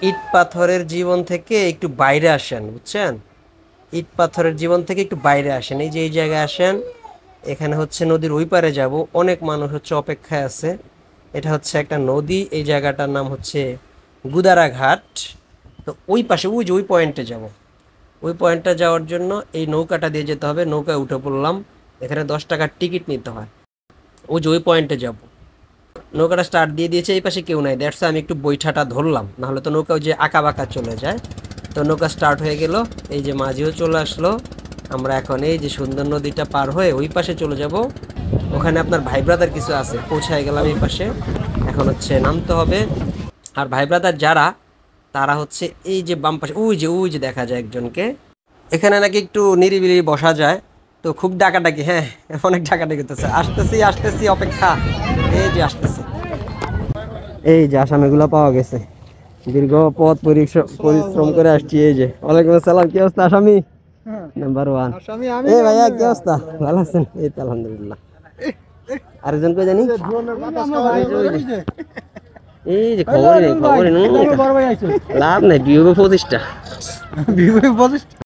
ইট পাথরের জীবন থেকে একটু বাইরে আসেন, বুঝছেন? ইট পাথরের জীবন থেকে একটু বাইরে আসেন, এই যে এই জায়গায় আসেন। এখানে হচ্ছে নদীর ওই পারে যাব, অনেক মানুষ হচ্ছে অপেক্ষায় আছে। এটা হচ্ছে একটা নদী, এই জায়গাটার নাম হচ্ছে গুদারা ঘাট। তো ওই পাশে ওই যে ওই পয়েন্টে যাব, ওই পয়েন্টটা যাওয়ার জন্য এই নৌকাটা দিয়ে যেতে হবে। নৌকায় উঠে পড়লাম, এখানে 10 টাকার টিকিট নিতে হয়। ওই যে ওই পয়েন্টে যাব। নৌকাটা স্টার্ট দিয়ে দিয়েছে, এই পাশে কেউ নাই, দ্যাটস আমি একটু বৈঠাটা ধরলাম, নাহলে তো নৌকা ওই যে আঁকা বাঁকা চলে যায়। তো নৌকা স্টার্ট হয়ে গেল, এই যে মাঝিও চলে আসলো। আমরা এখন এই যে সুন্দর নদীটা পার হয়ে ওই পাশে চলে যাব। ওখানে আপনার ভাই ব্রাদার কিছু আছে, পৌঁছায় গেলাম এই পাশে। এখন হচ্ছে নামতে হবে। আর ভাই ব্রাদার যারা, তারা হচ্ছে এই যে বাম পাশে, ওই যে দেখা যায় একজনকে। এখানে নাকি একটু নিরিবিলি বসা যায়। তো খুব ডাকাডাকি, হ্যাঁ, অনেক ডাকাডাকি করতেছে, আসতেছি আসতেছি অপেক্ষা। এই যে আসতেছে, এই যে আসামিগুলো পাওয়া গেছে। দীর্ঘ পথ পরিশ্রম করে আসছি। এই যে ওয়ালাইকুম আসসালাম, কি অবস্থা আসামি নাম্বার ওয়ান? এই ভাইয়া কি অবস্থা, ভালো আছেন? এই তো আলহামদুলিল্লাহ। আরেকজন কে জানি, এই যে খবরই নেই, খবরই নেই, লাভ নাই, বিয়ে 25টা।